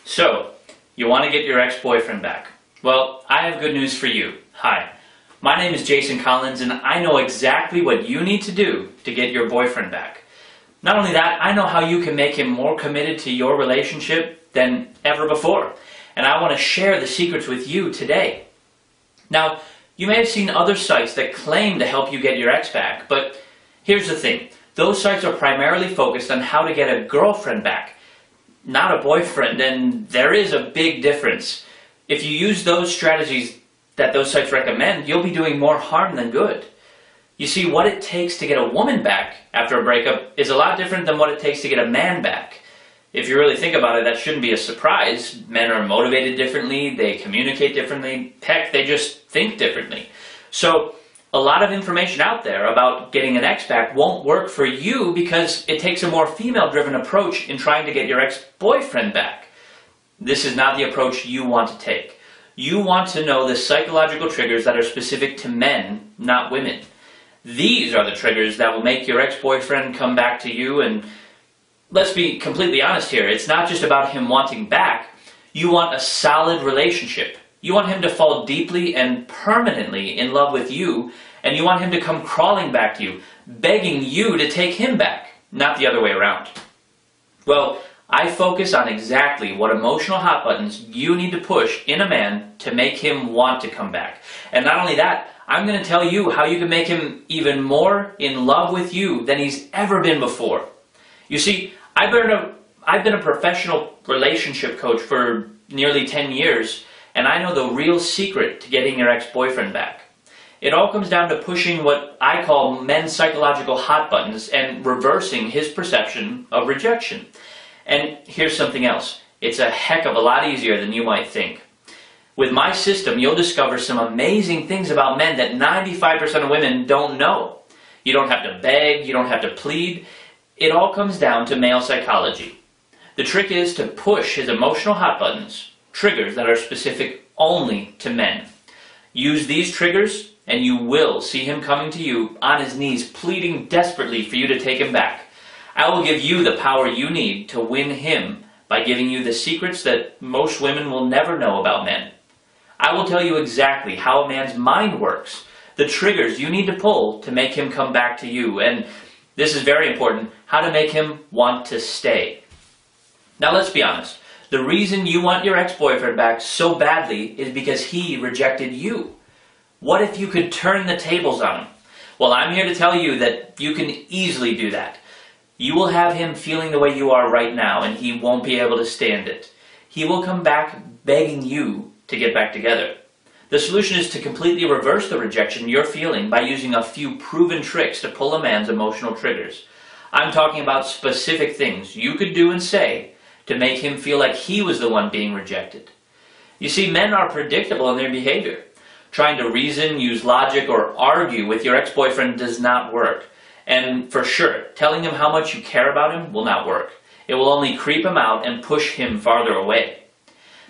So, you want to get your ex-boyfriend back. Well, I have good news for you. Hi, my name is Jason Collins and I know exactly what you need to do to get your boyfriend back. Not only that, I know how you can make him more committed to your relationship than ever before. And I want to share the secrets with you today. Now, you may have seen other sites that claim to help you get your ex back, but here's the thing. Those sites are primarily focused on how to get a girlfriend back, not a boyfriend, and there is a big difference. If you use those strategies that those sites recommend, you'll be doing more harm than good. You see, what it takes to get a woman back after a breakup is a lot different than what it takes to get a man back. If you really think about it, that shouldn't be a surprise. Men are motivated differently, they communicate differently, heck, they just think differently. So, a lot of information out there about getting an ex back won't work for you because it takes a more female-driven approach in trying to get your ex-boyfriend back. This is not the approach you want to take. You want to know the psychological triggers that are specific to men, not women. These are the triggers that will make your ex-boyfriend come back to you, and let's be completely honest here, it's not just about him wanting back. You want a solid relationship. You want him to fall deeply and permanently in love with you, and you want him to come crawling back to you, begging you to take him back, not the other way around. Well, I focus on exactly what emotional hot buttons you need to push in a man to make him want to come back. And not only that, I'm going to tell you how you can make him even more in love with you than he's ever been before. You see, I've been a professional relationship coach for nearly 10 years, and I know the real secret to getting your ex-boyfriend back. It all comes down to pushing what I call men's psychological hot buttons and reversing his perception of rejection. And here's something else. It's a heck of a lot easier than you might think. With my system, you'll discover some amazing things about men that 95% of women don't know. You don't have to beg, you don't have to plead. It all comes down to male psychology. The trick is to push his emotional hot buttons, triggers that are specific only to men. Use these triggers and you will see him coming to you on his knees, pleading desperately for you to take him back. I will give you the power you need to win him by giving you the secrets that most women will never know about men. I will tell you exactly how a man's mind works, the triggers you need to pull to make him come back to you, and this is very important, how to make him want to stay. Now let's be honest. The reason you want your ex-boyfriend back so badly is because he rejected you. What if you could turn the tables on him? Well, I'm here to tell you that you can easily do that. You will have him feeling the way you are right now, and he won't be able to stand it. He will come back begging you to get back together. The solution is to completely reverse the rejection you're feeling by using a few proven tricks to pull a man's emotional triggers. I'm talking about specific things you could do and say to make him feel like he was the one being rejected. You see, men are predictable in their behavior. Trying to reason, use logic, or argue with your ex-boyfriend does not work. And for sure, telling him how much you care about him will not work. It will only creep him out and push him farther away.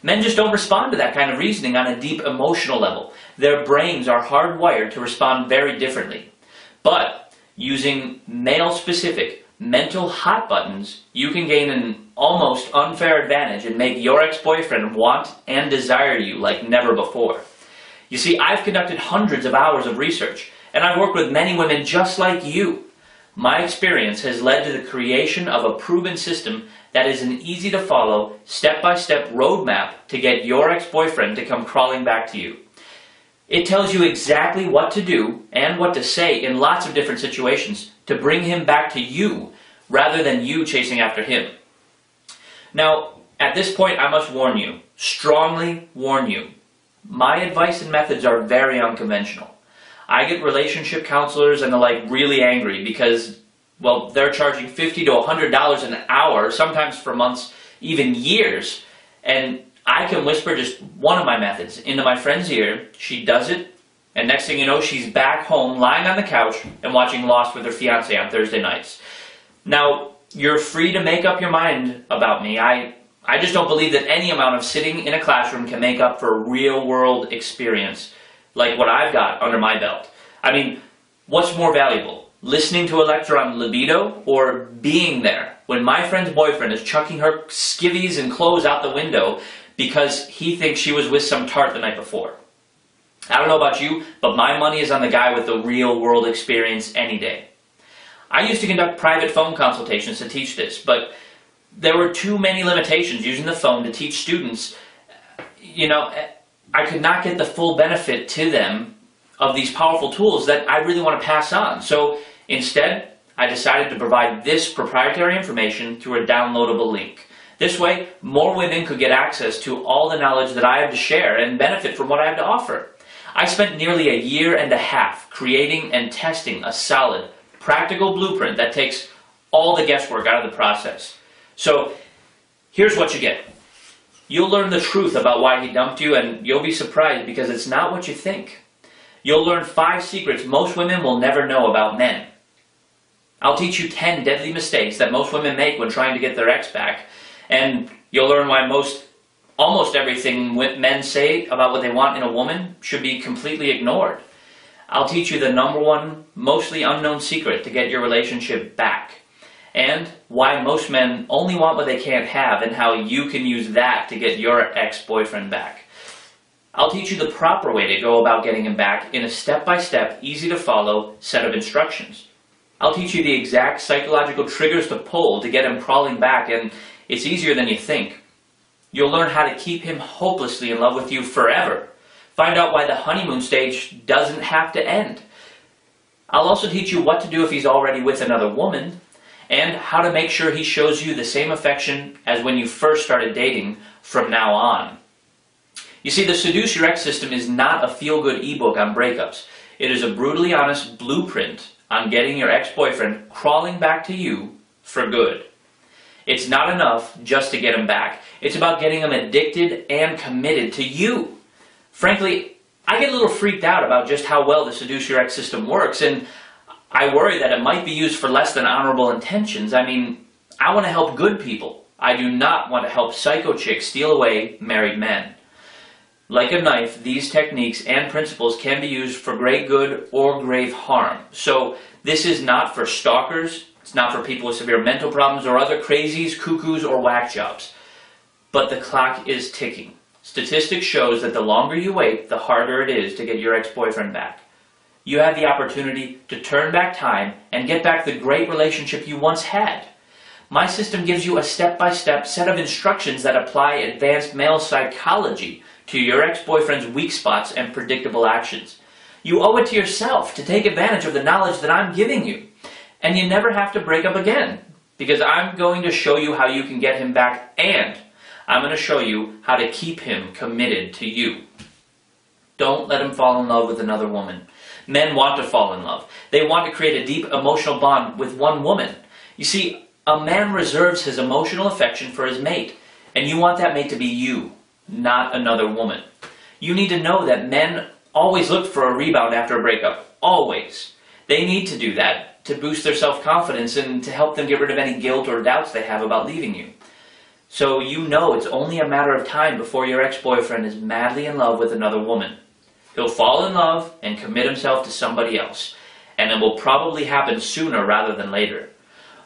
Men just don't respond to that kind of reasoning on a deep emotional level. Their brains are hardwired to respond very differently. But using male-specific mental hot buttons, you can gain an almost unfair advantage and make your ex-boyfriend want and desire you like never before. You see, I've conducted hundreds of hours of research, and I've worked with many women just like you. My experience has led to the creation of a proven system that is an easy-to-follow, step-by-step roadmap to get your ex-boyfriend to come crawling back to you. It tells you exactly what to do and what to say in lots of different situations to bring him back to you rather than you chasing after him. Now, at this point, I must warn you, strongly warn you, my advice and methods are very unconventional. I get relationship counselors and the like really angry because, well, they're charging $50 to $100 an hour, sometimes for months, even years, and I can whisper just one of my methods into my friend's ear, she does it, and next thing you know, she's back home, lying on the couch, and watching Lost with her fiancé on Thursday nights. Now, you're free to make up your mind about me. I just don't believe that any amount of sitting in a classroom can make up for real-world experience like what I've got under my belt. I mean, what's more valuable? listening to a lecture on libido, or being there when my friend's boyfriend is chucking her skivvies and clothes out the window because he thinks she was with some tart the night before. I don't know about you, but my money is on the guy with the real world experience any day. I used to conduct private phone consultations to teach this, but there were too many limitations using the phone to teach students. I could not get the full benefit to them of these powerful tools that I really want to pass on. So instead, I decided to provide this proprietary information through a downloadable link. This way, more women could get access to all the knowledge that I have to share and benefit from what I have to offer. I spent nearly a year and a half creating and testing a solid, practical blueprint that takes all the guesswork out of the process. So, here's what you get. You'll learn the truth about why he dumped you, and you'll be surprised because it's not what you think. You'll learn 5 secrets most women will never know about men. I'll teach you 10 deadly mistakes that most women make when trying to get their ex back, and you'll learn why almost everything men say about what they want in a woman should be completely ignored. I'll teach you the #1 mostly unknown secret to get your relationship back, and why most men only want what they can't have, and how you can use that to get your ex-boyfriend back. I'll teach you the proper way to go about getting him back in a step-by-step, easy-to-follow set of instructions. I'll teach you the exact psychological triggers to pull to get him crawling back, and it's easier than you think. You'll learn how to keep him hopelessly in love with you forever. Find out why the honeymoon stage doesn't have to end. I'll also teach you what to do if he's already with another woman, and how to make sure he shows you the same affection as when you first started dating from now on. You see, the Seduce Your Ex system is not a feel-good ebook on breakups. It is a brutally honest blueprint on getting your ex-boyfriend crawling back to you for good. It's not enough just to get him back. It's about getting him addicted and committed to you. Frankly, I get a little freaked out about just how well the Seduce Your Ex system works, and I worry that it might be used for less than honorable intentions. I mean, I want to help good people. I do not want to help psycho chicks steal away married men. Like a knife, these techniques and principles can be used for great good or grave harm. So this is not for stalkers, it's not for people with severe mental problems or other crazies, cuckoos, or whack jobs. But the clock is ticking. Statistics shows that the longer you wait, the harder it is to get your ex-boyfriend back. You have the opportunity to turn back time and get back the great relationship you once had. My system gives you a step-by-step set of instructions that apply advanced male psychology to your ex-boyfriend's weak spots and predictable actions. You owe it to yourself to take advantage of the knowledge that I'm giving you. And you never have to break up again, because I'm going to show you how you can get him back, and I'm going to show you how to keep him committed to you. Don't let him fall in love with another woman. Men want to fall in love. They want to create a deep emotional bond with one woman. You see, a man reserves his emotional affection for his mate, and you want that mate to be you, not another woman. You need to know that men always look for a rebound after a breakup. Always. They need to do that to boost their self-confidence and to help them get rid of any guilt or doubts they have about leaving you. So you know it's only a matter of time before your ex-boyfriend is madly in love with another woman. He'll fall in love and commit himself to somebody else, and it will probably happen sooner rather than later.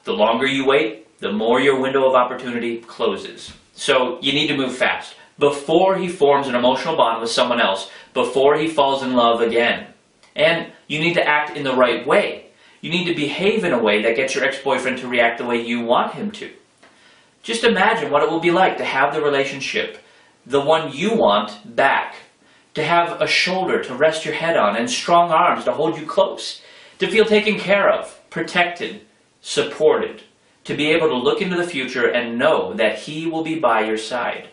The longer you wait, the more your window of opportunity closes. So you need to move fast, before he forms an emotional bond with someone else, before he falls in love again. And you need to act in the right way. You need to behave in a way that gets your ex-boyfriend to react the way you want him to. Just imagine what it will be like to have the relationship, the one you want, back. To have a shoulder to rest your head on and strong arms to hold you close. To feel taken care of, protected, supported. To be able to look into the future and know that he will be by your side.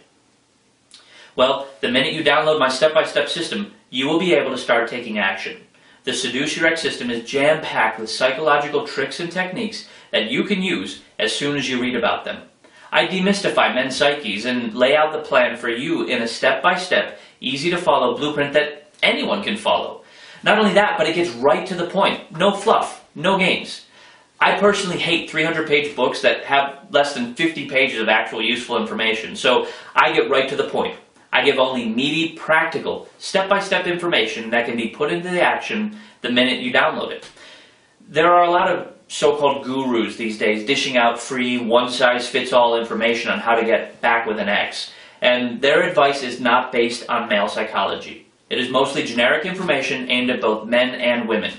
Well, the minute you download my step-by-step system, you will be able to start taking action. The Seduce Your Ex system is jam-packed with psychological tricks and techniques that you can use as soon as you read about them. I demystify men's psyches and lay out the plan for you in a step-by-step, easy-to-follow blueprint that anyone can follow. Not only that, but it gets right to the point. No fluff, no games. I personally hate 300-page books that have less than 50 pages of actual useful information, so I get right to the point. I give only meaty, practical, step-by-step information that can be put into action the minute you download it. There are a lot of so-called gurus these days dishing out free, one-size-fits-all information on how to get back with an ex, and their advice is not based on male psychology. It is mostly generic information aimed at both men and women.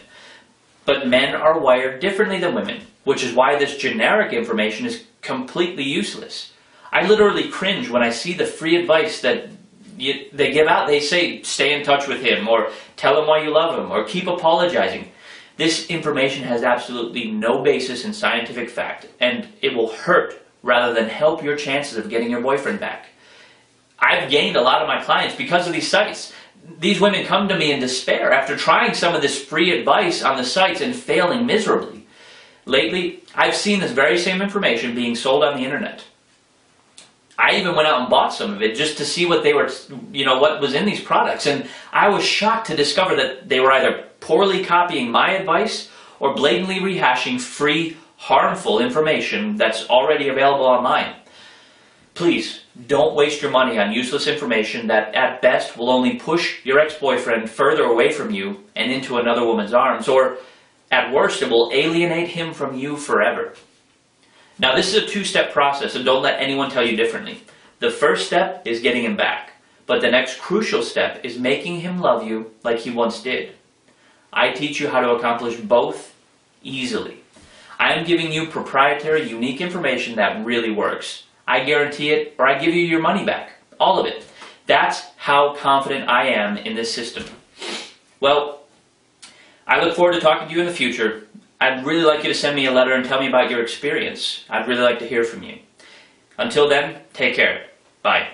But men are wired differently than women, which is why this generic information is completely useless. I literally cringe when I see the free advice that they give out. They say, stay in touch with him, or tell him why you love him, or keep apologizing. This information has absolutely no basis in scientific fact, and it will hurt rather than help your chances of getting your boyfriend back. I've gained a lot of my clients because of these sites. These women come to me in despair after trying some of this free advice on the sites and failing miserably. Lately, I've seen this very same information being sold on the internet. I even went out and bought some of it just to see what what was in these products, and I was shocked to discover that they were either poorly copying my advice or blatantly rehashing free, harmful information that's already available online. Please, don't waste your money on useless information that at best will only push your ex-boyfriend further away from you and into another woman's arms, or at worst it will alienate him from you forever. Now, this is a two-step process, and don't let anyone tell you differently. The first step is getting him back, but the next crucial step is making him love you like he once did. I teach you how to accomplish both easily. I am giving you proprietary, unique information that really works. I guarantee it, or I give you your money back. All of it. That's how confident I am in this system. Well, I look forward to talking to you in the future. I'd really like you to send me a letter and tell me about your experience. I'd really like to hear from you. Until then, take care. Bye.